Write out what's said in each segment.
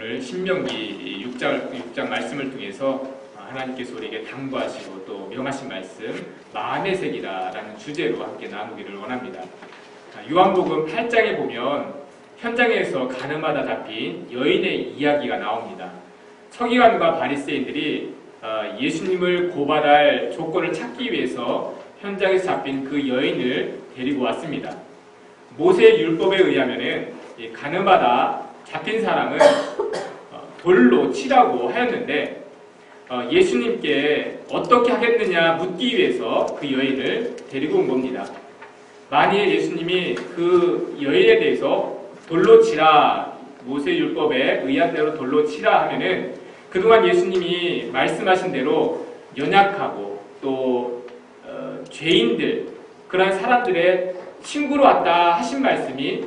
오늘 신명기 6장 말씀을 통해서 하나님께서 우리에게 당부하시고 또 명하신 말씀 마음의 색이라는 주제로 함께 나누기를 원합니다. 요한복음 8장에 보면 현장에서 가늠하다 잡힌 여인의 이야기가 나옵니다. 서기관과 바리새인들이 예수님을 고발할 조건을 찾기 위해서 현장에서 잡힌 그 여인을 데리고 왔습니다. 모세의 율법에 의하면은 가늠하다 잡힌 사람은 돌로 치라고 하였는데 예수님께 어떻게 하겠느냐 묻기 위해서 그 여인을 데리고 온 겁니다. 만일 예수님이 그 여인에 대해서 돌로 치라, 모세 율법에 의한 대로 돌로 치라 하면은 그동안 예수님이 말씀하신 대로 연약하고 또 죄인들, 그런 사람들의 친구로 왔다 하신 말씀이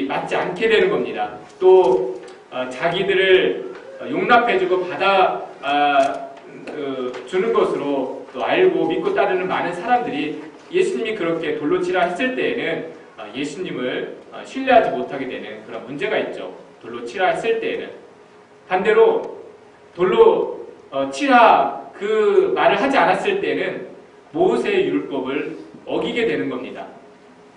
맞지 않게 되는 겁니다. 또 자기들을 용납해주고 주는 것으로 또 알고 믿고 따르는 많은 사람들이 예수님이 그렇게 돌로 치라 했을 때에는 예수님을 신뢰하지 못하게 되는 그런 문제가 있죠. 돌로 치라 했을 때에는. 반대로 돌로 치라 그 말을 하지 않았을 때는 모세의 율법을 어기게 되는 겁니다.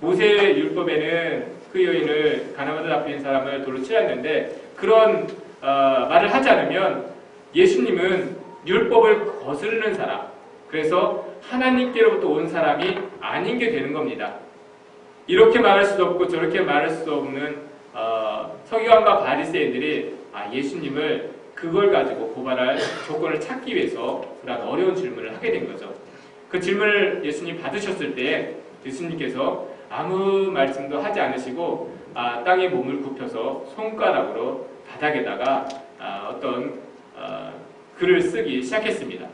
모세의 율법에는 그 여인을 가늠하다 잡힌 사람을 돌로 치라 했는데 그런 말을 하지 않으면 예수님은 율법을 거스르는 사람, 그래서 하나님께로부터 온 사람이 아닌 게 되는 겁니다. 이렇게 말할 수도 없고 저렇게 말할 수도 없는 서기관과 바리새인들이 예수님을 그걸 가지고 고발할 조건을 찾기 위해서 그런 어려운 질문을 하게 된 거죠. 그 질문을 예수님 받으셨을 때 예수님께서 아무 말씀도 하지 않으시고 땅에 몸을 굽혀서 손가락으로 바닥에다가 어떤 글을 쓰기 시작했습니다.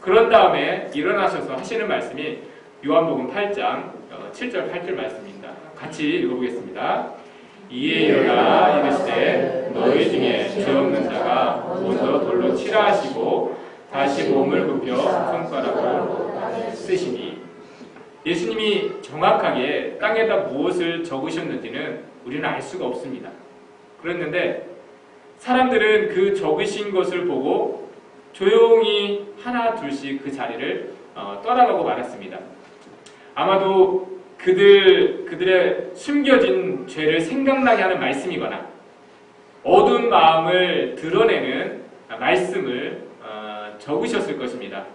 그런 다음에 일어나셔서 하시는 말씀이 요한복음 8장 7절 8절 말씀입니다. 같이 읽어보겠습니다. 이에 일어나 이르시되 너희 중에 죄 없는 자가 먼저 돌로 치라 하시고 다시 몸을 굽혀 손가락으로 쓰시니. 예수님이 정확하게 땅에다 무엇을 적으셨는지는 우리는 알 수가 없습니다. 그랬는데 사람들은 그 적으신 것을 보고 조용히 하나 둘씩 그 자리를 떠나가고 말았습니다. 아마도 그들의 숨겨진 죄를 생각나게 하는 말씀이거나 어두운 마음을 드러내는 말씀을 적으셨을 것입니다.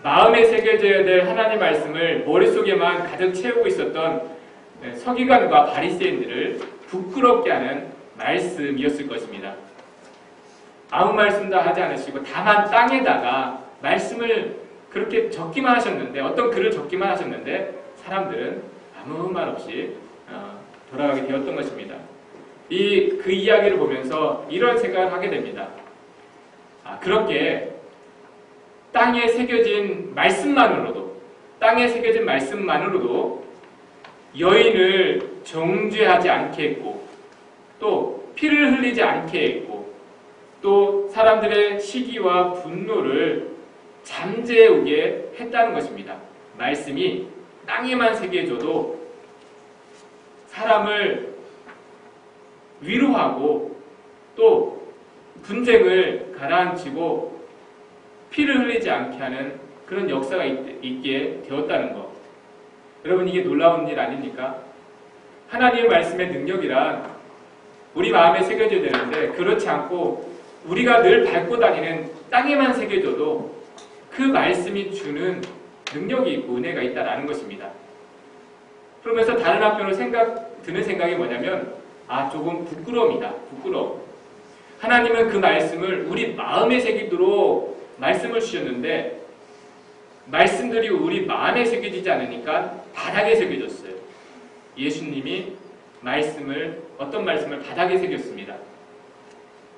마음에 새겨져야 될 하나님 말씀을 머릿속에만 가득 채우고 있었던 서기관과 바리새인들을 부끄럽게 하는 말씀이었을 것입니다. 아무 말씀도 하지 않으시고 다만 땅에다가 말씀을 그렇게 적기만 하셨는데, 어떤 글을 적기만 하셨는데 사람들은 아무 말 없이 돌아가게 되었던 것입니다. 그 이야기를 보면서 이런 생각을 하게 됩니다. 그렇게 땅에 새겨진 말씀만으로도 여인을 정죄하지 않게 했고 또 피를 흘리지 않게 했고 또 사람들의 시기와 분노를 잠재우게 했다는 것입니다. 말씀이 땅에만 새겨져도 사람을 위로하고 또 분쟁을 가라앉히고 피를 흘리지 않게 하는 그런 역사가 있게 되었다는 것. 여러분, 이게 놀라운 일 아닙니까? 하나님의 말씀의 능력이란 우리 마음에 새겨져야 되는데 그렇지 않고 우리가 늘 밟고 다니는 땅에만 새겨져도 그 말씀이 주는 능력이 있고 은혜가 있다는 것입니다. 그러면서 다른 한편으로 드는 생각이 뭐냐면 조금 부끄러움이다. 부끄러움. 하나님은 그 말씀을 우리 마음에 새기도록 말씀을 주셨는데 말씀들이 우리 마음에 새겨지지 않으니까 바닥에 새겨졌어요. 예수님이 어떤 말씀을 바닥에 새겼습니다.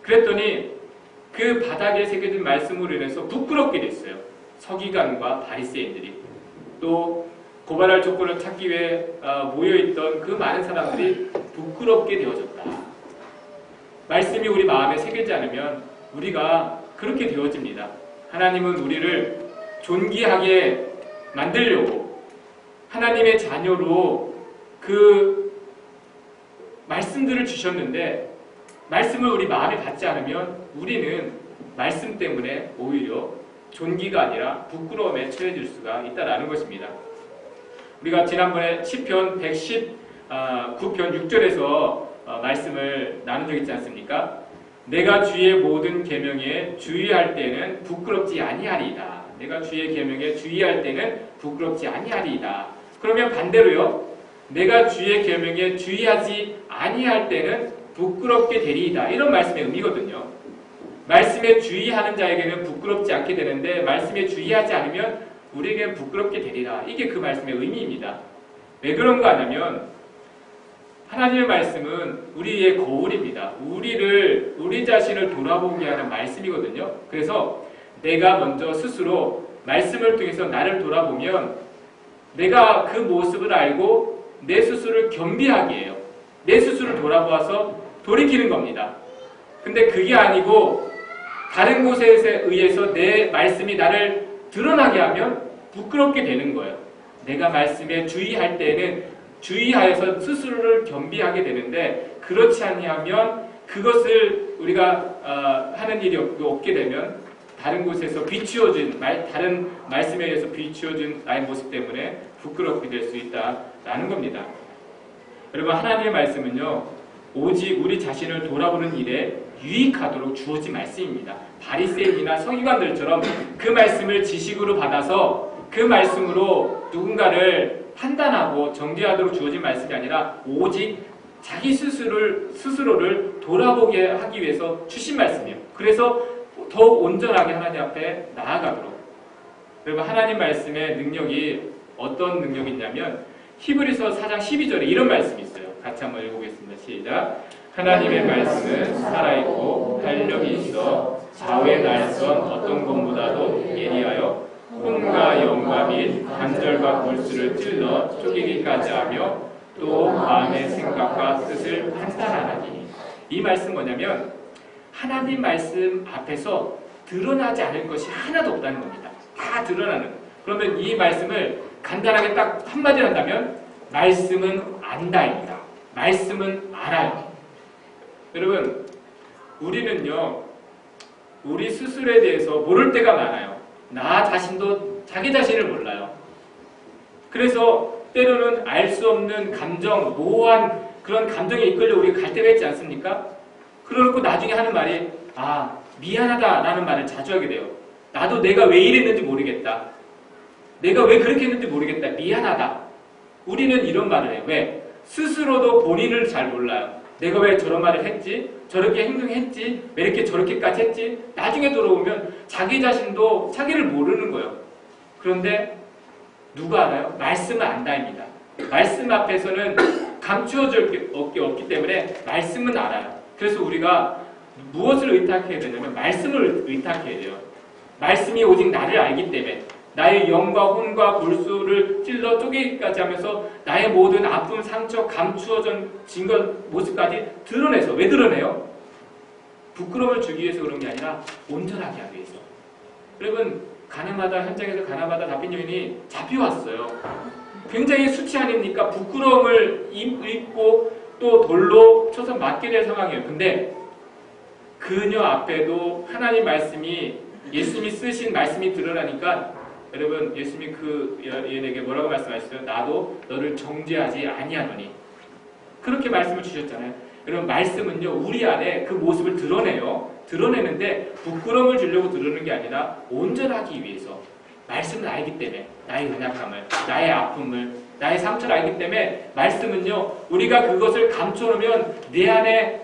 그랬더니 그 바닥에 새겨진 말씀으로 인해서 부끄럽게 됐어요. 서기관과 바리새인들이. 또 고발할 조건을 찾기 위해 모여있던 그 많은 사람들이 부끄럽게 되어졌다. 말씀이 우리 마음에 새기지 않으면 우리가 그렇게 되어집니다. 하나님은 우리를 존귀하게 만들려고 하나님의 자녀로 그 말씀들을 주셨는데 말씀을 우리 마음에 받지 않으면 우리는 말씀 때문에 오히려 존귀가 아니라 부끄러움에 처해질 수가 있다라는 것입니다. 우리가 지난번에 시편 119편 6절에서 말씀을 나눈 적 있지 않습니까? 내가 주의 모든 계명에 주의할 때는 부끄럽지 아니하리이다. 내가 주의 계명에 주의할 때는 부끄럽지 아니하리이다. 그러면 반대로요. 내가 주의 계명에 주의하지 아니할 때는 부끄럽게 되리이다. 이런 말씀의 의미거든요. 말씀에 주의하는 자에게는 부끄럽지 않게 되는데 말씀에 주의하지 않으면 우리에게는 부끄럽게 되리라. 이게 그 말씀의 의미입니다. 왜 그런가 하냐면 하나님의 말씀은 우리의 거울입니다. 우리 자신을 돌아보게 하는 말씀이거든요. 그래서 내가 먼저 스스로 말씀을 통해서 나를 돌아보면 내가 그 모습을 알고 내 스스로를 겸비하게 해요. 내 스스로를 돌아보아서 돌이키는 겁니다. 근데 그게 아니고 다른 곳에 의해서 내 말씀이 나를 드러나게 하면 부끄럽게 되는 거예요. 내가 말씀에 주의할 때는 주의하여서 스스로를 겸비하게 되는데 그렇지 아니하면 그것을 우리가 하는 일이 없게 되면 다른 곳에서 비추어진 다른 말씀에 의해서 비추어진 나의 모습 때문에 부끄럽게 될 수 있다라는 겁니다. 여러분 하나님의 말씀은요 오직 우리 자신을 돌아보는 일에 유익하도록 주어진 말씀입니다. 바리새인이나 서기관들처럼 그 말씀을 지식으로 받아서 그 말씀으로 누군가를 판단하고 정죄하도록 주어진 말씀이 아니라 오직 자기 스스로를 돌아보게 하기 위해서 주신 말씀이에요. 그래서 더욱 온전하게 하나님 앞에 나아가도록. 여러분 하나님 말씀의 능력이 어떤 능력이 있냐면 히브리서 4장 12절에 이런 말씀이 있어요. 같이 한번 읽어보겠습니다. 시작. 하나님의 말씀은 살아있고 활력이 있어 좌우의 날선 어떤 것보다도 예리하여 혼과 영과 및 관절과 골수를 찔러 쪼개기까지 하며 또 마음의 생각과 뜻을 판단하나니. 이 말씀 뭐냐면 하나님 말씀 앞에서 드러나지 않을 것이 하나도 없다는 겁니다. 다 드러나는. 그러면 이 말씀을 간단하게 딱 한마디로 한다면 말씀은 안다입니다. 말씀은 알아요. 여러분 우리는요 우리 스스로에 대해서 모를 때가 많아요. 나 자신도 자기 자신을 몰라요. 그래서 때로는 알 수 없는 감정, 모호한 그런 감정에 이끌려 우리가 갈 때가 있지 않습니까? 그러고 나중에 하는 말이 미안하다라는 말을 자주 하게 돼요. 나도 내가 왜 이랬는지 모르겠다. 내가 왜 그렇게 했는지 모르겠다. 미안하다. 우리는 이런 말을 해요. 왜? 스스로도 본인을 잘 몰라요. 내가 왜 저런 말을 했지? 저렇게 행동했지? 왜 이렇게 저렇게까지 했지? 나중에 돌아오면 자기 자신도 자기를 모르는 거예요. 그런데 누가 알아요? 말씀은 안다입니다. 말씀 앞에서는 감추어질 게 없기 때문에 말씀은 알아요. 그래서 우리가 무엇을 의탁해야 되냐면 말씀을 의탁해야 돼요. 말씀이 오직 나를 알기 때문에 나의 영과 혼과 골수를 찔러 쪼개기까지 하면서 나의 모든 아픔, 상처, 감추어진 모습까지 드러내서. 왜 드러내요? 부끄러움을 주기 위해서 그런 게 아니라 온전하게 하기 위해서. 여러분 현장에서 가나마다 잡힌 여인이 잡혀왔어요. 굉장히 수치 아닙니까? 부끄러움을 입고 또 돌로 쳐서 맞게 될 상황이에요. 근데 그녀 앞에도 하나님 말씀이 예수님이 쓰신 말씀이 드러나니까 여러분 예수님이 그 여인에게 뭐라고 말씀하셨어요? 나도 너를 정죄하지 아니하노니. 그렇게 말씀을 주셨잖아요. 여러분 말씀은요 우리 안에 그 모습을 드러내요. 드러내는데 부끄러움을 주려고 드러내는 게 아니라 온전하기 위해서. 말씀을 알기 때문에 나의 연약함을, 나의 아픔을, 나의 상처를 알기 때문에 말씀은요 우리가 그것을 감춰놓으면 내 안에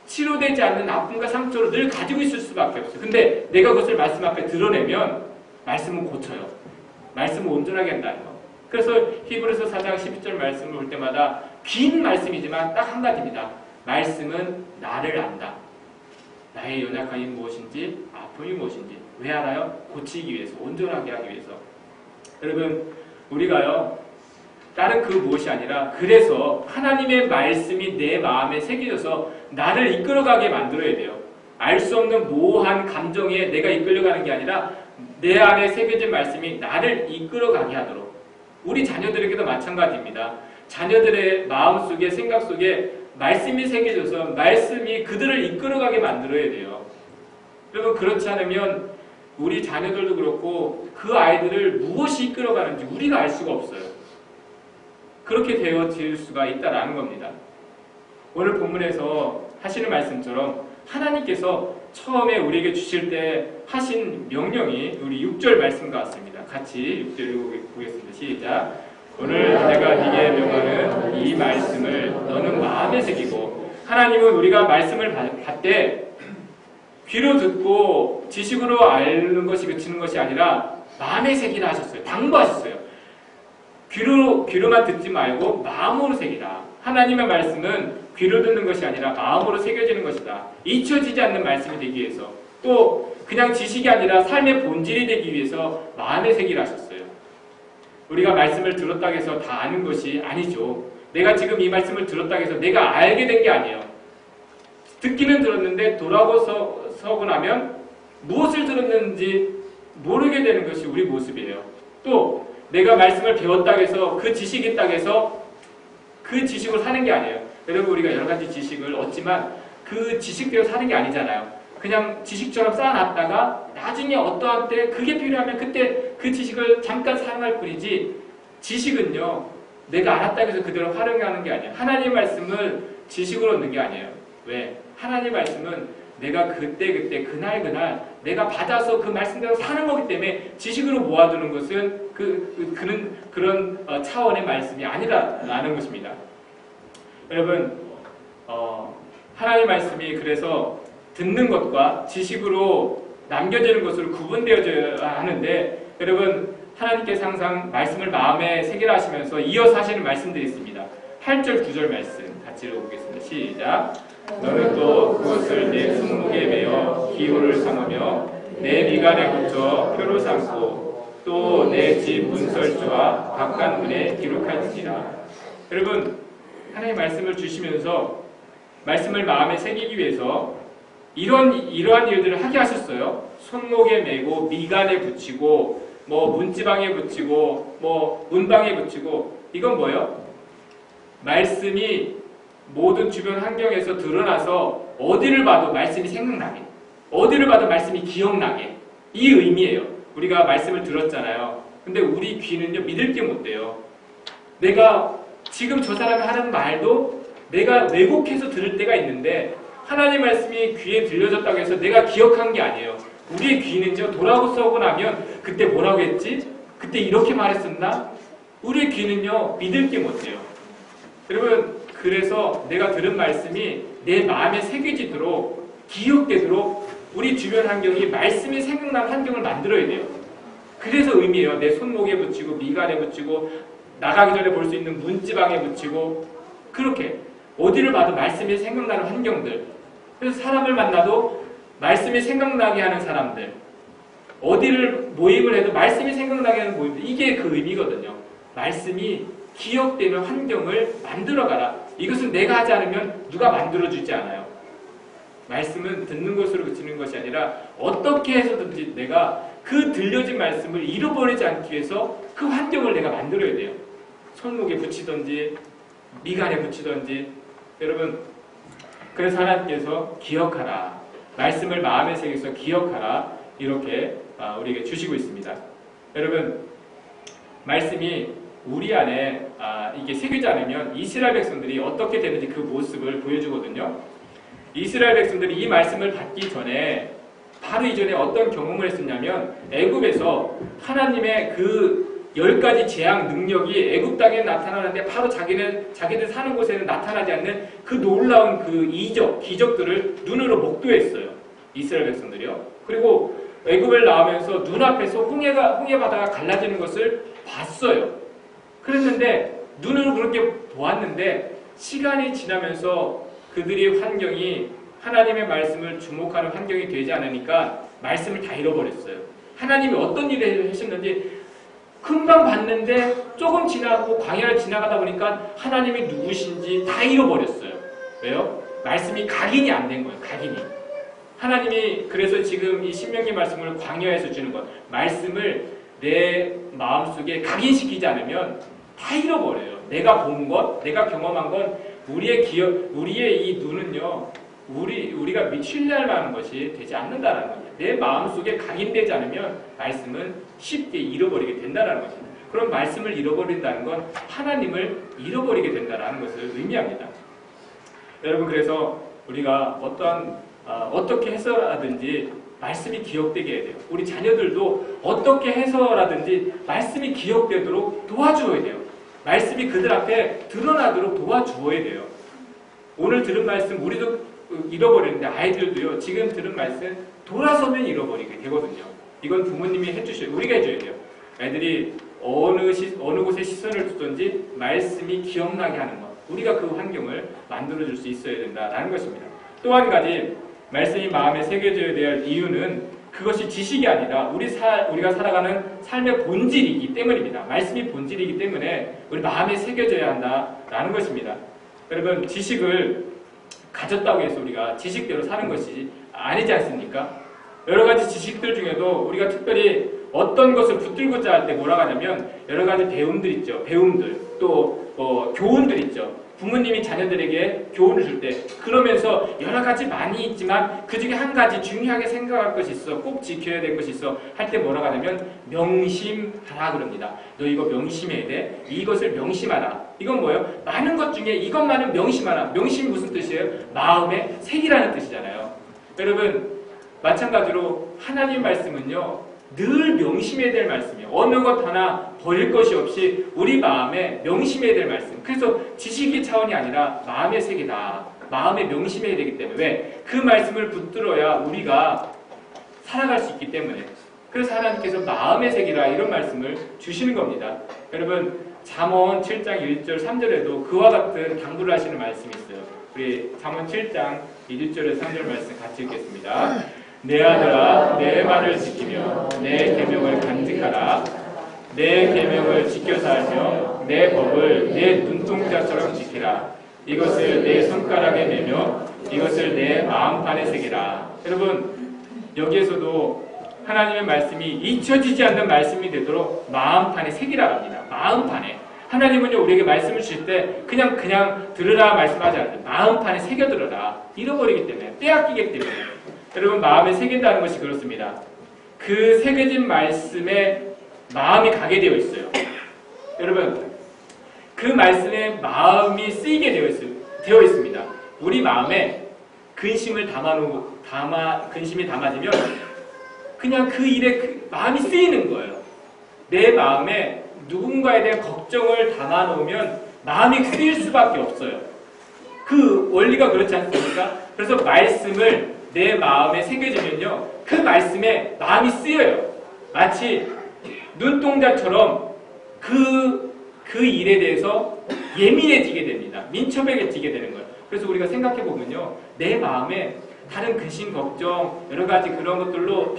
치료되지 않는 아픔과 상처를 늘 가지고 있을 수밖에 없어요. 근데 내가 그것을 말씀 앞에 드러내면 말씀은 고쳐요. 말씀은 온전하게 한다는 거. 그래서 히브리서 4장 12절 말씀을 볼 때마다 긴 말씀이지만 딱 한마디입니다. 말씀은 나를 안다. 나의 연약함이 무엇인지, 아픔이 무엇인지. 왜 알아요? 고치기 위해서, 온전하게 하기 위해서. 여러분 우리가요 다른 그 무엇이 아니라 그래서 하나님의 말씀이 내 마음에 새겨져서 나를 이끌어가게 만들어야 돼요. 알 수 없는 모호한 감정에 내가 이끌려가는 게 아니라 내 안에 새겨진 말씀이 나를 이끌어가게 하도록. 우리 자녀들에게도 마찬가지입니다. 자녀들의 마음속에 생각 속에 말씀이 새겨져서 말씀이 그들을 이끌어가게 만들어야 돼요. 여러분 그렇지 않으면 우리 자녀들도 그렇고 그 아이들을 무엇이 이끌어가는지 우리가 알 수가 없어요. 그렇게 되어질 수가 있다라는 겁니다. 오늘 본문에서 하시는 말씀처럼 하나님께서 처음에 우리에게 주실 때 하신 명령이 우리 6절 말씀과 같습니다. 같이 6절 보겠습니다. 시작. 오늘 내가 네게 명하는 이 말씀을 너는 마음에 새기고. 하나님은 우리가 말씀을 받되 귀로 듣고 지식으로 아는 것이 그치는 것이 아니라 마음에 새기라 하셨어요. 당부하셨어요. 귀로만 듣지 말고 마음으로 새기라. 하나님의 말씀은 귀로 듣는 것이 아니라 마음으로 새겨지는 것이다. 잊혀지지 않는 말씀이 되기 위해서, 또 그냥 지식이 아니라 삶의 본질이 되기 위해서 마음에 새기라 하셨어요. 우리가 말씀을 들었다고 해서 다 아는 것이 아니죠. 내가 지금 이 말씀을 들었다고 해서 내가 알게 된 게 아니에요. 듣기는 들었는데 돌아서고 나면 무엇을 들었는지 모르게 되는 것이 우리 모습이에요. 또 내가 말씀을 배웠다고 해서 그 지식이 있다고 해서 그 지식을 사는 게 아니에요. 여러분 우리가 여러 가지 지식을 얻지만 그 지식대로 사는 게 아니잖아요. 그냥 지식처럼 쌓아놨다가 나중에 어떠한 때 그게 필요하면 그때 그 지식을 잠깐 사용할 뿐이지, 지식은요 내가 알았다고 해서 그대로 활용하는 게 아니에요. 하나님 말씀을 지식으로 얻는 게 아니에요. 왜? 하나님 말씀은 내가 그때 그날 내가 받아서 그 말씀대로 사는 거기 때문에 지식으로 모아두는 것은 그런 차원의 말씀이 아니라는 것입니다. 여러분 하나님 말씀이 그래서 듣는 것과 지식으로 남겨지는 것으로 구분되어져야 하는데, 여러분 하나님께서 항상 말씀을 마음에 새기라 하시면서 이어서 하시는 말씀들이 있습니다. 8절 9절 말씀 같이 읽어보겠습니다. 시작. 너는 또 그것을 내 손목에 매어 기호를 삼으며 내 미간에 붙여 표로 삼고 또 내 집 문설주와 바깥문에 기록할지니라. 여러분 하나님 말씀을 주시면서 말씀을 마음에 새기기 위해서 이러한 일들을 하게 하셨어요. 손목에 매고 미간에 붙이고 문지방에 붙이고 문방에 붙이고. 이건 뭐예요? 말씀이 모든 주변 환경에서 드러나서 어디를 봐도 말씀이 생각나게, 어디를 봐도 말씀이 기억나게, 이 의미예요. 우리가 말씀을 들었잖아요. 근데 우리 귀는요 믿을 게 못 돼요. 내가 지금 저 사람이 하는 말도 내가 왜곡해서 들을 때가 있는데 하나님 말씀이 귀에 들려졌다고 해서 내가 기억한 게 아니에요. 우리의 귀는요 돌아서고 나면 그때 뭐라고 했지? 그때 이렇게 말했었나? 우리의 귀는요 믿을 게 못 돼요. 여러분 그래서 내가 들은 말씀이 내 마음에 새겨지도록 기억되도록 우리 주변 환경이 말씀이 생각나는 환경을 만들어야 돼요. 그래서 의미예요. 내 손목에 붙이고 미간에 붙이고 나가기 전에 볼 수 있는 문지방에 붙이고, 그렇게 어디를 봐도 말씀이 생각나는 환경들. 그래서 사람을 만나도 말씀이 생각나게 하는 사람들, 어디를 모임을 해도 말씀이 생각나게 하는 모임들, 이게 그 의미거든요. 말씀이 기억되는 환경을 만들어가라. 이것은 내가 하지 않으면 누가 만들어주지 않아요. 말씀은 듣는 것으로 그치는 것이 아니라 어떻게 해서든지 내가 그 들려진 말씀을 잃어버리지 않기 위해서 그 환경을 내가 만들어야 돼요. 손목에 붙이든지 미간에 붙이든지. 여러분 그래서 하나님께서 기억하라, 말씀을 마음에 새겨서 기억하라, 이렇게 우리에게 주시고 있습니다. 여러분 말씀이 우리 안에 이게 새기지 않으면 이스라엘 백성들이 어떻게 되는지 그 모습을 보여주거든요. 이스라엘 백성들이 이 말씀을 받기 전에 바로 이전에 어떤 경험을 했었냐면 애굽에서 하나님의 그 10가지 재앙 능력이 애굽 땅에 나타나는데 바로 자기들 사는 곳에는 나타나지 않는 그 놀라운 그 기적들을 눈으로 목도했어요. 이스라엘 백성들이요. 그리고 애굽을 나오면서 눈앞에서 홍해 바다가 갈라지는 것을 봤어요. 그랬는데 눈으로 그렇게 보았는데 시간이 지나면서 그들의 환경이 하나님의 말씀을 주목하는 환경이 되지 않으니까 말씀을 다 잃어버렸어요. 하나님이 어떤 일을 하셨는지 금방 봤는데 조금 지나고 광야를 지나가다 보니까 하나님이 누구신지 다 잃어버렸어요. 왜요? 말씀이 각인이 안 된 거예요. 각인이. 하나님이 그래서 지금 이 신명기 말씀을 광야에서 주는 것, 말씀을 내 마음속에 각인시키지 않으면 다 잃어버려요. 내가 본 것, 내가 경험한 건 우리의 이 눈은요, 우리가 신뢰할 만한 것이 되지 않는다는 거예요. 내 마음속에 각인되지 않으면 말씀은 쉽게 잃어버리게 된다는 것입니다. 그럼 말씀을 잃어버린다는 건 하나님을 잃어버리게 된다는 것을 의미합니다. 여러분, 그래서 우리가 어떻게 해서라든지 말씀이 기억되게 해야 돼요. 우리 자녀들도 어떻게 해서라든지 말씀이 기억되도록 도와주어야 돼요. 말씀이 그들 앞에 드러나도록 도와주어야 돼요. 오늘 들은 말씀 우리도 잃어버리는데 아이들도요, 지금 들은 말씀 돌아서면 잃어버리게 되거든요. 이건 부모님이 해주셔야, 우리가 해줘야 돼요. 애들이 어느 곳에 시선을 두든지 말씀이 기억나게 하는 것, 우리가 그 환경을 만들어줄 수 있어야 된다는 것입니다. 또 한 가지, 말씀이 마음에 새겨져야 될 이유는 그것이 지식이 아니라 우리가 살아가는 삶의 본질이기 때문입니다. 말씀이 본질이기 때문에 우리 마음에 새겨져야 한다라는 것입니다. 여러분, 지식을 가졌다고 해서 우리가 지식대로 사는 것이 아니지 않습니까? 여러 가지 지식들 중에도 우리가 특별히 어떤 것을 붙들고자 할 때 뭐라고 하냐면 여러 가지 배움들 있죠. 배움들, 또 교훈들 있죠. 부모님이 자녀들에게 교훈을 줄 때 그러면서 여러 가지 많이 있지만 그 중에 한 가지 중요하게 생각할 것이 있어, 꼭 지켜야 될 것이 있어 할 때 뭐라고 하냐면 명심하라 그럽니다. 너 이거 명심해야 돼. 이것을 명심하라. 이건 뭐예요? 많은 것 중에 이것만은 명심하라. 명심이 무슨 뜻이에요? 마음에 새기라는 뜻이잖아요. 여러분, 마찬가지로 하나님 말씀은요, 늘 명심해야 될 말씀이에요. 어느 것 하나 버릴 것이 없이 우리 마음에 명심해야 될 말씀. 그래서 지식의 차원이 아니라 마음의 색이다. 마음에 명심해야 되기 때문에. 왜? 그 말씀을 붙들어야 우리가 살아갈 수 있기 때문에. 그래서 하나님께서 마음의 색이라 이런 말씀을 주시는 겁니다. 여러분, 잠언 7장 1절 3절에도 그와 같은 당부를 하시는 말씀이 있어요. 우리 잠언 7장 1절에서 3절 말씀 같이 읽겠습니다. 내 아들아, 내 말을 지키며 내 계명을 간직하라. 내 계명을 지켜 살며 내 법을 내 눈동자처럼 지키라. 이것을 내 손가락에 매며 이것을 내 마음판에 새기라. 여러분, 여기에서도 하나님의 말씀이 잊혀지지 않는 말씀이 되도록 마음판에 새기라 합니다. 마음판에. 하나님은요, 우리에게 말씀을 주실 때 그냥 들으라 말씀하지 않아요. 마음판에 새겨 들어라. 잃어버리기 때문에, 빼앗기기 때문에. 여러분, 마음에 새긴다는 것이 그렇습니다. 그 새겨진 말씀에 마음이 가게 되어 있어요. 여러분, 그 말씀에 마음이 쓰이게 되어 있습니다. 우리 마음에 근심이 담아지면 그냥 그 일에 마음이 쓰이는 거예요. 내 마음에 누군가에 대한 걱정을 담아놓으면 마음이 쓰일 수밖에 없어요. 그 원리가 그렇지 않습니까? 그래서 말씀을 내 마음에 새겨지면요, 그 말씀에 마음이 쓰여요. 마치 눈동자처럼 그 일에 대해서 예민해지게 됩니다. 민첩해지게 되는 거예요. 그래서 우리가 생각해보면요, 내 마음에 다른 근심, 걱정, 여러 가지 그런 것들로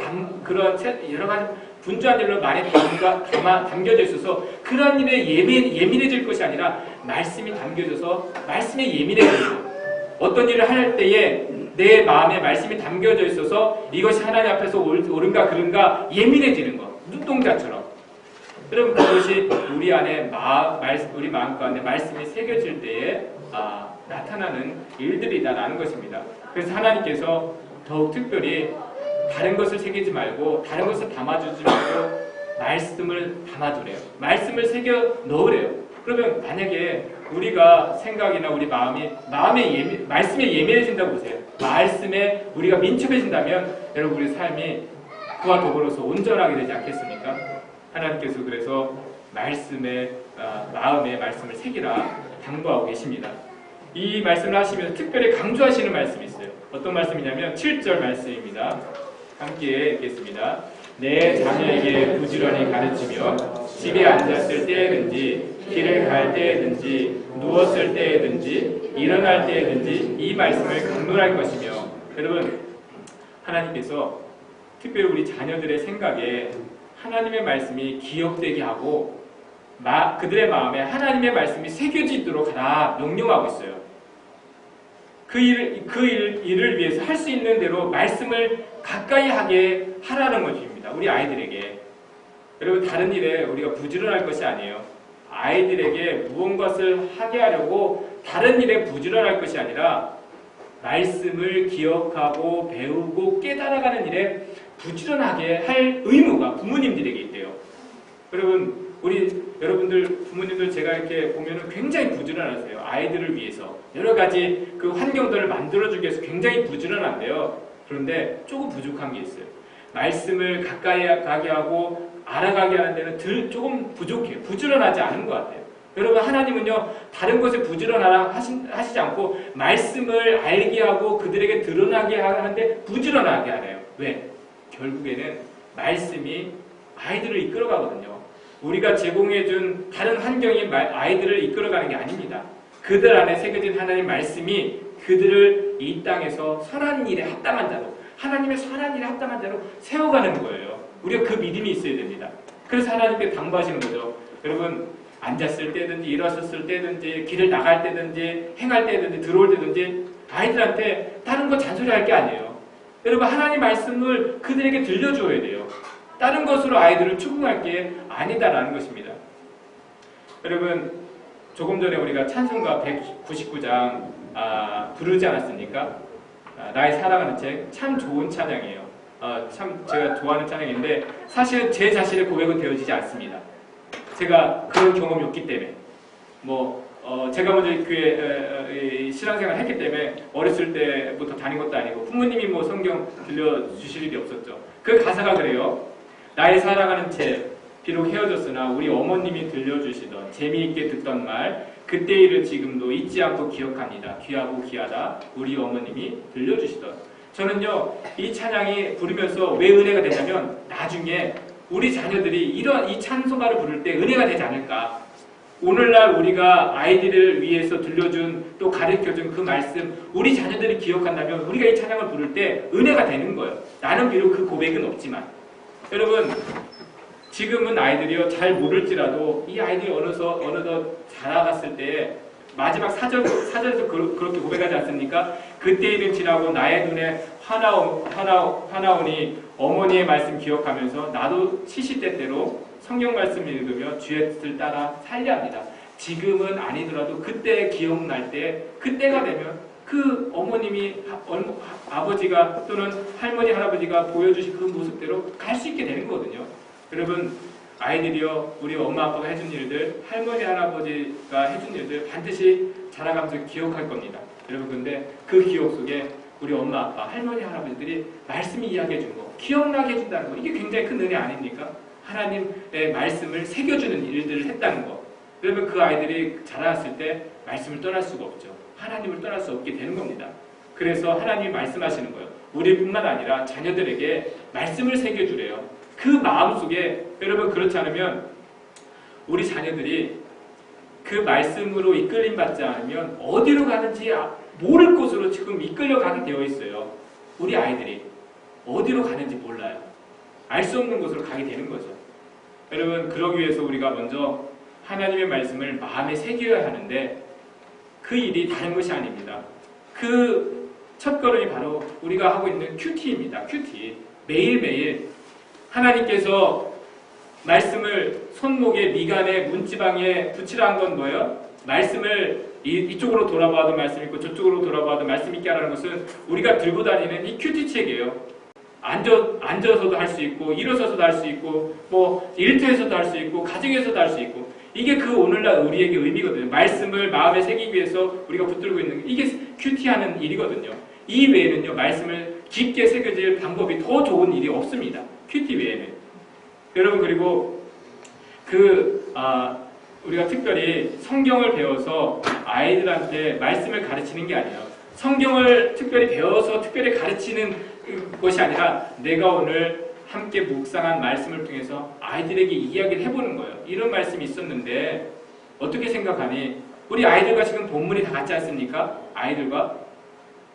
여러 가지 분주한 일로 많이 담겨져 있어서 그런 일에 예민해질 것이 아니라 말씀이 담겨져서 말씀에 예민해지는 거예요. 어떤 일을 할 때에 내 마음에 말씀이 담겨져 있어서 이것이 하나님 앞에서 옳은가 그른가 예민해지는 것. 눈동자처럼. 여러분, 그것이 우리 안에 우리 마음 가운데 말씀이 새겨질 때에 나타나는 일들이다라는 것입니다. 그래서 하나님께서 더욱 특별히 다른 것을 새기지 말고 다른 것을 담아주지 말고 말씀을 담아두래요. 말씀을 새겨 넣으래요. 그러면 만약에 우리가 생각이나 우리 말씀에 예민해진다고 보세요. 말씀에 우리가 민첩해진다면 여러분, 우리 삶이 그와 더불어서 온전하게 되지 않겠습니까? 하나님께서 그래서 마음에 말씀을 새기라 당부하고 계십니다. 이 말씀을 하시면서 특별히 강조하시는 말씀이 있어요. 어떤 말씀이냐면 7절 말씀입니다. 함께 읽겠습니다. 내 자녀에게 부지런히 가르치며 집에 앉았을 때든지 길을 갈 때든지 누웠을 때든지 일어날 때든지 이 말씀을 강론할 것이며. 여러분, 하나님께서 특별히 우리 자녀들의 생각에 하나님의 말씀이 기억되게 하고 그들의 마음에 하나님의 말씀이 새겨지도록 하라 명령하고 있어요. 그 일을 위해서 할 수 있는 대로 말씀을 가까이 하게 하라는 것입니다. 우리 아이들에게. 여러분, 다른 일에 우리가 부지런할 것이 아니에요. 아이들에게 무언가를 하게 하려고 다른 일에 부지런할 것이 아니라 말씀을 기억하고 배우고 깨달아가는 일에 부지런하게 할 의무가 부모님들에게 있대요. 여러분들 부모님들 제가 이렇게 보면은 굉장히 부지런하세요. 아이들을 위해서 여러 가지 그 환경들을 만들어주기 위해서 굉장히 부지런한데요. 그런데 조금 부족한 게 있어요. 말씀을 가까이 가게 하고 알아가게 하는 데는 조금 부족해요. 부지런하지 않은 것 같아요. 여러분, 하나님은요, 다른 것에 부지런하시지 않고 말씀을 알게 하고 그들에게 드러나게 하는데 부지런하게 하래요. 왜? 결국에는 말씀이 아이들을 이끌어가거든요. 우리가 제공해준 다른 환경이 아이들을 이끌어가는 게 아닙니다. 그들 안에 새겨진 하나님 말씀이 그들을 이 땅에서 선한 일에 합당한 자로, 하나님의 선한 일에 합당한 자로 세워가는 거예요. 우리가 그 믿음이 있어야 됩니다. 그래서 하나님께 당부하시는 거죠. 여러분, 앉았을 때든지 일어섰을 때든지 길을 나갈 때든지 행할 때든지 들어올 때든지 아이들한테 다른 거 잔소리할 게 아니에요. 여러분, 하나님 말씀을 그들에게 들려줘야 돼요. 다른 것으로 아이들을 추궁할 게 아니다라는 것입니다. 여러분, 조금 전에 우리가 찬송가 199장 부르지 않았습니까? 나의 사랑하는 책, 참 좋은 찬양이에요. 참 제가 좋아하는 찬양인데 사실은 제 자신의 고백은 되어지지 않습니다. 제가 그런 경험이 없기 때문에 제가 먼저 교회 신앙생활을 했기 때문에 어렸을 때부터 다닌 것도 아니고 부모님이 성경 들려주실 일이 없었죠. 그 가사가 그래요. 나의 사랑하는 채 비록 헤어졌으나 우리 어머님이 들려주시던 재미있게 듣던 말 그때 일을 지금도 잊지 않고 기억합니다. 귀하고 귀하다 우리 어머님이 들려주시던. 저는요 이 찬양이 부르면서 왜 은혜가 되냐면 나중에 우리 자녀들이 이 찬송가를 부를 때 은혜가 되지 않을까. 오늘날 우리가 아이들을 위해서 들려준 또 가르쳐준 그 말씀 우리 자녀들이 기억한다면 우리가 이 찬양을 부를 때 은혜가 되는 거예요. 나는 비록 그 고백은 없지만. 여러분, 지금은 아이들이요 잘 모를지라도 이 아이들이 어느덧 자라갔을 때 마지막 사절에서 그렇게 고백하지 않습니까? 그때 일은 지나고 나의 눈에 화나오니 어머니의 말씀 기억하면서 나도 70대 때로 성경 말씀 읽으며 주의 뜻을 따라 살려 합니다. 지금은 아니더라도 그때 기억날 때 그때가 되면 그 어머님이 아버지가 또는 할머니 할아버지가 보여주신 그 모습대로 갈 수 있게 되는 거거든요. 여러분, 아이들이요 우리 엄마 아빠가 해준 일들 할머니 할아버지가 해준 일들 반드시 자라가면서 기억할 겁니다. 여러분, 근데 그 기억 속에 우리 엄마 아빠 할머니 할아버지들이 말씀이 이야기해 준 거 기억나게 해준다는 거 이게 굉장히 큰 은혜 아닙니까? 하나님의 말씀을 새겨주는 일들을 했다는 거. 그러면 그 아이들이 자라났을 때 말씀을 떠날 수가 없죠. 하나님을 떠날 수 없게 되는 겁니다. 그래서 하나님이 말씀하시는 거예요. 우리뿐만 아니라 자녀들에게 말씀을 새겨주래요. 그 마음속에 여러분 그렇지 않으면 우리 자녀들이 그 말씀으로 이끌림 받지 않으면 어디로 가는지 모를 곳으로 지금 이끌려가게 되어 있어요. 우리 아이들이 어디로 가는지 몰라요. 알 수 없는 곳으로 가게 되는 거죠. 여러분, 그러기 위해서 우리가 먼저 하나님의 말씀을 마음에 새겨야 하는데 그 일이 다른 것이 아닙니다. 그 첫걸음이 바로 우리가 하고 있는 큐티입니다. 큐티. 매일매일 하나님께서 말씀을 손목에 미간에 문지방에 붙이라는 건 뭐예요? 말씀을 이쪽으로 돌아봐도 말씀 있고 저쪽으로 돌아봐도 말씀 있게 하라는 것은 우리가 들고 다니는 이 큐티 책이에요. 앉아서도 할 수 있고 일어서서도 할 수 있고 일터에서도 할 수 있고 가정에서도 할 수 있고 이게 그 오늘날 우리에게 의미거든요. 말씀을 마음에 새기기 위해서 우리가 붙들고 있는 이게 큐티하는 일이거든요. 이 외에는요 말씀을 깊게 새겨질 방법이 더 좋은 일이 없습니다. 큐티 외에는. 여러분, 그리고 우리가 특별히 성경을 배워서 아이들한테 말씀을 가르치는 게 아니에요. 성경을 특별히 배워서 특별히 가르치는 것이 아니라 내가 오늘 함께 묵상한 말씀을 통해서 아이들에게 이야기를 해보는 거예요. 이런 말씀이 있었는데 어떻게 생각하니? 우리 아이들과 지금 본문이 다 같지 않습니까?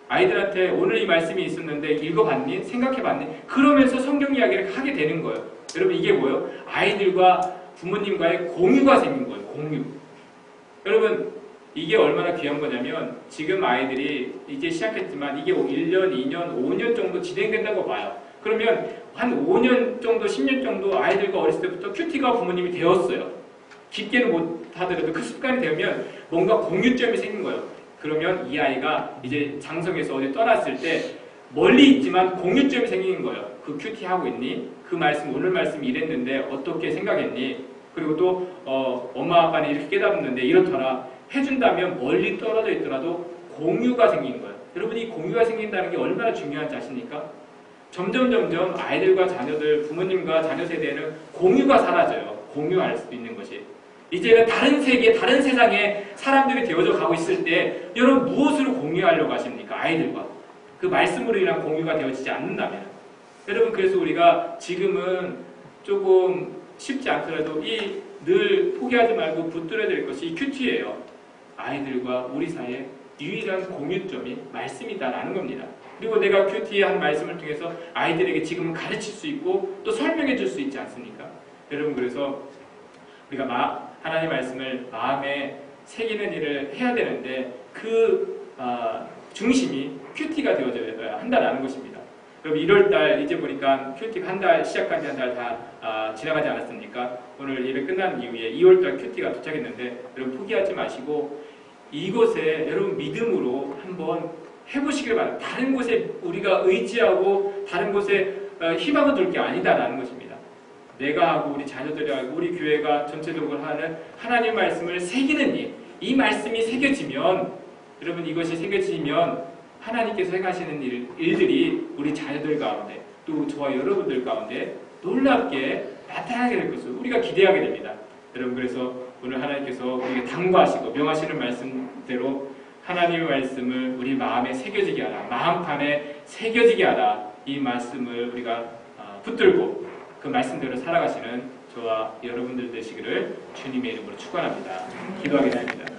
아이들한테 오늘 이 말씀이 있었는데 읽어봤니? 생각해봤니? 그러면서 성경 이야기를 하게 되는 거예요. 여러분, 이게 뭐예요? 아이들과 부모님과의 공유가 생긴 거예요. 공유. 여러분, 이게 얼마나 귀한 거냐면 지금 아이들이 이제 시작했지만 이게 1년, 2년, 5년 정도 진행된다고 봐요. 그러면 한 5년 정도, 10년 정도 아이들과 어렸을 때부터 큐티가 부모님이 되었어요. 깊게는 못하더라도 그 습관이 되면 뭔가 공유점이 생긴 거예요. 그러면 이 아이가 이제 장성에서 어디 떠났을 때 멀리 있지만 공유점이 생기는 거예요. 그 큐티 하고 있니? 그 말씀, 오늘 말씀이 이랬는데 어떻게 생각했니? 그리고 또 엄마 아빠는 이렇게 깨닫는데 이렇더라 해준다면 멀리 떨어져 있더라도 공유가 생기는 거예요. 여러분 이 공유가 생긴다는 게 얼마나 중요한지 아십니까? 점점 아이들과 자녀들, 부모님과 자녀 세대에는 공유가 사라져요. 공유할 수 있는 것이. 이제는 다른 세계, 다른 세상에 사람들이 되어져 가고 있을 때 여러분 무엇으로 공유하려고 하십니까? 아이들과. 그 말씀으로 인한 공유가 되어지지 않는다면. 여러분 그래서 우리가 지금은 조금 쉽지 않더라도 이 늘 포기하지 말고 붙들어야 될 것이 이 큐티예요. 아이들과 우리 사이에 유일한 공유점이 말씀이다라는 겁니다. 그리고 내가 큐티의 한 말씀을 통해서 아이들에게 지금은 가르칠 수 있고 또 설명해 줄 수 있지 않습니까? 여러분 그래서 우리가 하나님의 말씀을 마음에 새기는 일을 해야 되는데 그 중심이 큐티가 되어져야 한다는 것입니다. 그럼 1월달 이제 보니까 큐티가 한 달 시작한 지 한 달 다 지나가지 않았습니까? 오늘 예배 끝난 이후에 2월달 큐티가 도착했는데 여러분 포기하지 마시고 이곳에 여러분 믿음으로 한번 해보시길 바랍니다. 다른 곳에 우리가 의지하고 다른 곳에 희망을 둘 게 아니다라는 것입니다. 내가 하고 우리 자녀들이 하고 우리 교회가 전체적으로 하는 하나님 말씀을 새기는 일, 이 말씀이 새겨지면 여러분 이것이 새겨지면 하나님께서 행하시는 일들이 우리 자녀들 가운데 또 저와 여러분들 가운데 놀랍게 나타나게 될 것을 우리가 기대하게 됩니다. 여러분 그래서 오늘 하나님께서 우리에게 당부하시고 명하시는 말씀대로 하나님의 말씀을 우리 마음에 새겨지게 하라. 마음판에 새겨지게 하라. 이 말씀을 우리가 붙들고 그 말씀대로 살아가시는 저와 여러분들 되시기를 주님의 이름으로 축원합니다. 기도하겠습니다.